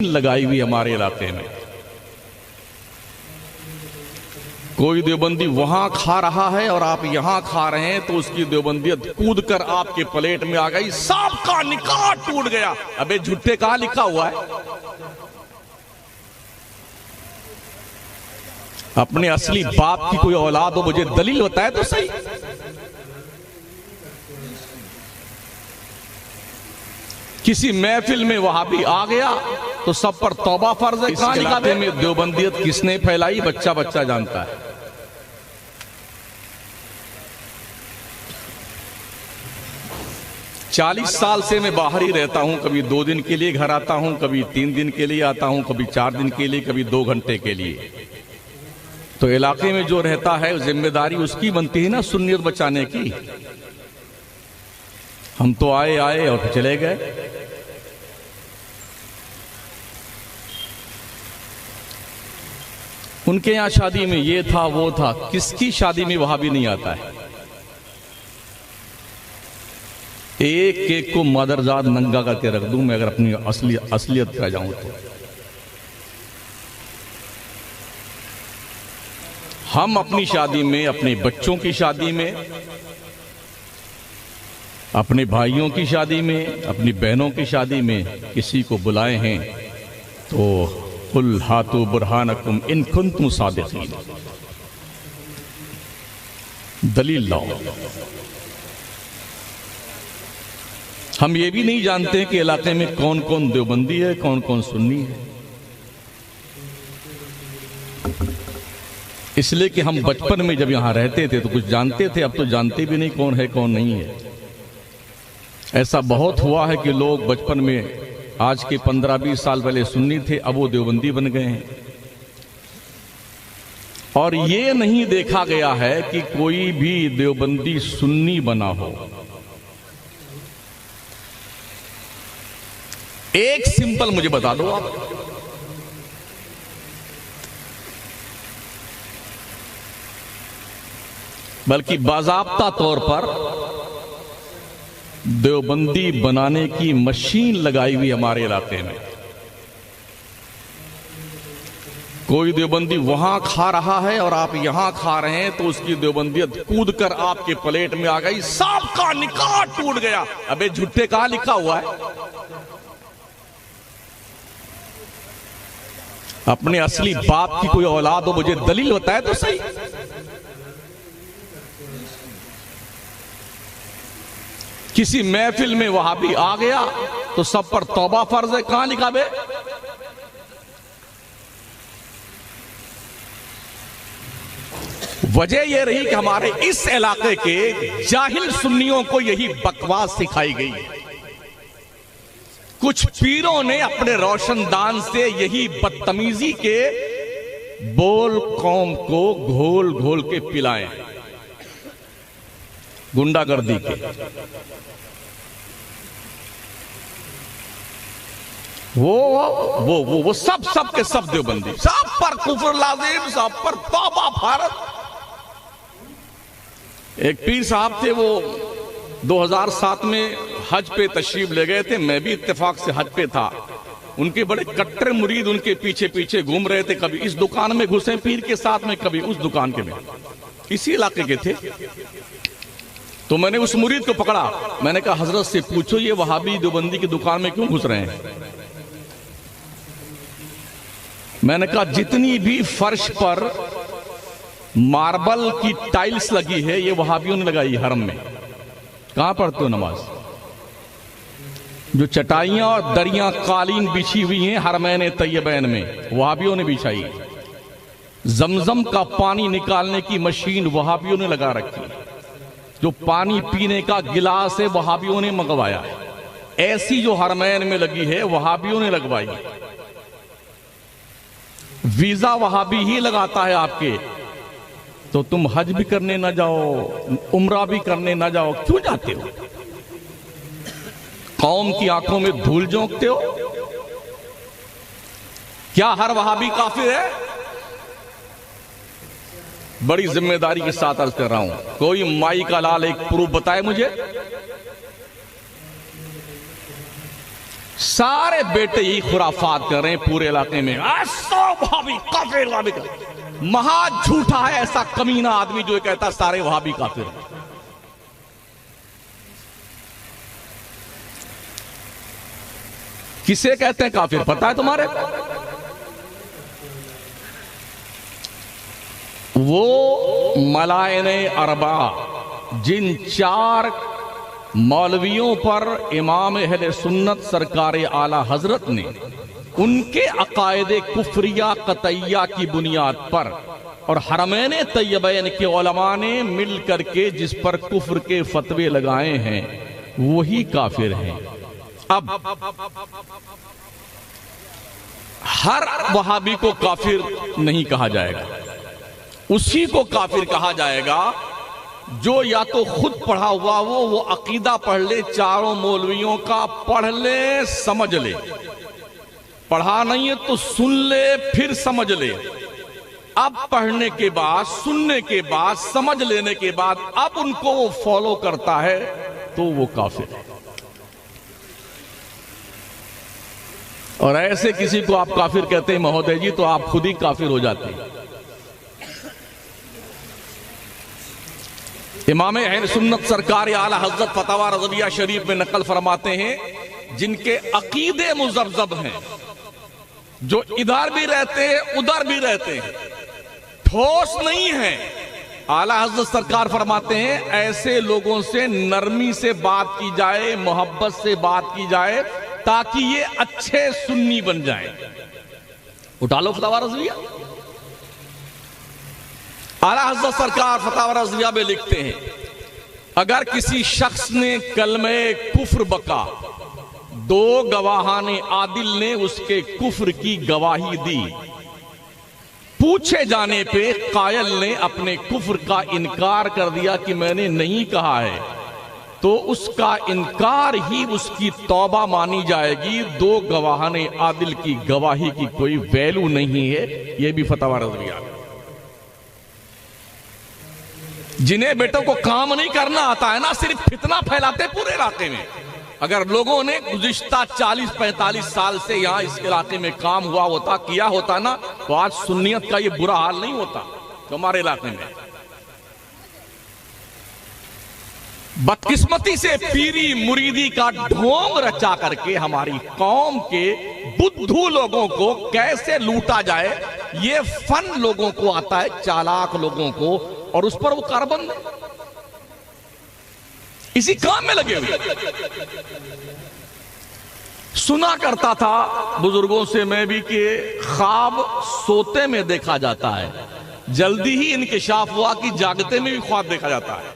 लगाई हुई हमारे इलाके में। कोई देवबंदी वहां खा रहा है और आप यहां खा रहे हैं तो उसकी देवबंदियत कूद कर आपके प्लेट में आ गई, सबका निकाह टूट गया। अबे झूठे कहां लिखा हुआ है? अपने असली बाप की कोई औलाद हो, मुझे दलील बताए तो सही। किसी महफिल में वहाबी आ गया तो सब पर तौबा फर्ज है। इस इलाके में देवबंदियत किसने फैलाई, बच्चा बच्चा जानता है। चालीस साल से मैं बाहर ही रहता हूं, कभी 2 दिन के लिए घर आता हूं, कभी 3 दिन के लिए आता हूं, कभी 4 दिन के लिए, कभी 2 घंटे के लिए। तो इलाके में जो रहता है जिम्मेदारी उसकी बनती है ना सुन्नियत बचाने की। हम तो आए और चले गए। उनके यहां शादी में ये था वो था, किसकी शादी में वहां भी नहीं आता है। एक एक को मदरजाद नंगा करके रख दूं मैं अगर अपनी असलियत का जाऊं तो। हम अपनी शादी में, अपने बच्चों की शादी में, अपने भाइयों की शादी में, अपनी बहनों की शादी में किसी को बुलाए हैं तो कुल हाथू बुरहानकुम इन कुंतुम सादिकीन, दलील लाओ। हम ये भी नहीं जानते कि इलाके में कौन कौन देवबंदी है, कौन कौन सुन्नी है। इसलिए कि हम बचपन में जब यहां रहते थे तो कुछ जानते थे, अब तो जानते भी नहीं कौन है कौन नहीं है। ऐसा बहुत हुआ है कि लोग बचपन में, आज के 15-20 साल पहले सुन्नी थे, अब वो देवबंदी बन गए हैं। और ये नहीं देखा गया है कि कोई भी देवबंदी सुन्नी बना हो। एक सिंपल मुझे बता दो आप, बल्कि बाज़ाब्ता तौर पर देवबंदी बनाने की मशीन लगाई हुई हमारे इलाके में। कोई देवबंदी वहां खा रहा है और आप यहां खा रहे हैं तो उसकी देवबंदियत कूद कर आपके प्लेट में आ गई, सबका निकाह टूट गया। अबे झूठे कहां लिखा हुआ है? अपने असली बाप की कोई औलाद हो, मुझे दलील बताए तो सही। किसी महफिल में वहाबी आ गया तो सब पर तौबा फर्ज है, कहां लिखा बे? वजह यह रही कि हमारे इस इलाके के जाहिल सुन्नियों को यही बकवास सिखाई गई है। कुछ पीरों ने अपने रोशनदान से यही बदतमीजी के बोल कौम को घोल घोल के पिलाए, गुंडागर्दी के। वो सब के सब देवबंदी, सब पर कुफर लाजिम, सब पर तौबा फर्ज। एक पीर साहब थे, वो 2007 में हज पे तशरीफ ले गए थे। मैं भी इत्तेफाक से हज पे था। उनके बड़े कट्टर मुरीद उनके पीछे पीछे घूम रहे थे। कभी इस दुकान में घुसे पीर के साथ में, कभी उस दुकान के में। इसी इलाके के थे। तो मैंने उस मुरीद को पकड़ा। मैंने कहा हजरत से पूछो ये वहाबी देवबंदी की दुकान में क्यों घुस रहे हैं। मैंने कहा जितनी भी फर्श पर मार्बल की टाइल्स लगी है ये वहाबियों ने लगाई हरम में। कहां पढ़ते हो नमाज? जो चटाइयां और दरियां कालीन बिछी हुई हैं हरमैन तैयबैन में, वहाबियों ने बिछाई। जमजम का पानी निकालने की मशीन वहाबियों ने लगा रखी। जो पानी पीने का गिलास है वहाबियों ने मंगवाया। ऐसी जो हरमैन में लगी है वहाबियों ने लगवाई। वीजा वहाबी ही लगाता है आपके। तो तुम हज भी करने ना जाओ, उम्रा भी करने ना जाओ, क्यों जाते हो? कौम की आंखों में धूल झोंकते हो? क्या हर वहाबी काफिर है? बड़ी जिम्मेदारी के साथ अर्ज कर रहा हूं। कोई माई का लाल एक प्रूफ बताए मुझे। सारे बेटे यही खुराफात कर रहे हैं पूरे इलाके में। वहाबी काफिर, वहाबी काफिर। महा झूठा है ऐसा कमीना आदमी जो कहता सारे वहाबी काफिर हैं। किसे कहते हैं काफिर पता है तुम्हारे? वो मलायने अरबा, जिन 4 मौलवियों पर इमाम अहले सुन्नत सरकार आला हजरत ने उनके अकायदे कुफरिया कतैया की बुनियाद पर और हरमैन तैयबैन के उलमा ने मिल करके जिस पर कुफ्र के फतवे लगाए हैं वही काफिर हैं। अब हर वहाबी को काफिर नहीं कहा जाएगा, उसी को काफिर कहा जाएगा जो या तो खुद पढ़ा हुआ वो अकीदा पढ़ ले, चारों मौलवियों का पढ़ ले, समझ ले। पढ़ा नहीं है तो सुन ले, फिर समझ ले। अब पढ़ने के बाद, सुनने के बाद, समझ लेने के बाद अब उनको वो फॉलो करता है तो वो काफिर है। और ऐसे किसी को आप काफिर कहते हैं महोदय जी, तो आप खुद ही काफिर हो जाते हैं। इमाम अहले सुन्नत सरकार आला हजरत फतवा रज़विया शरीफ में नकल फरमाते हैं, जिनके अकीदे मुज़ब्ज़ब हैं, जो इधर भी रहते हैं उधर भी रहते हैं, ठोस नहीं है। आला हजरत सरकार फरमाते हैं ऐसे लोगों से नरमी से बात की जाए, मोहब्बत से बात की जाए, ताकि ये अच्छे सुन्नी बन जाए। उठा लो फतवा रज़विया। आला हज़रत सरकार फतवा रज़विया में लिखते हैं, अगर किसी शख्स ने कलमे कुफ्र बका, 2 गवाहाने आदिल ने उसके कुफ्र की गवाही दी, पूछे जाने पे कायल ने अपने कुफ्र का इनकार कर दिया कि मैंने नहीं कहा है, तो उसका इनकार ही उसकी तौबा मानी जाएगी। 2 गवाहाने आदिल की गवाही की कोई वैल्यू नहीं है। यह भी फतवा रज़विया। जिन्हें बेटों को काम नहीं करना आता है ना, सिर्फ फितना फैलाते पूरे इलाके में। अगर लोगों ने गुज़िश्ता 40-45 साल से यहां इस इलाके में काम हुआ होता, किया होता ना, तो आज सुन्नियत का ये बुरा हाल नहीं होता तो हमारे इलाके में। बदकिस्मती से पीरी मुरीदी का ढोंग रचा करके हमारी कौम के बुद्धू लोगों को कैसे लूटा जाए, ये फन लोगों को आता है, चालाक लोगों को, और उस पर वो कारबंद इसी काम में लगे हुए। सुना करता था बुजुर्गों से मैं भी कि ख्वाब सोते में देखा जाता है, जल्दी ही इंकिशाफ हुआ कि जागते में भी ख्वाब देखा जाता है।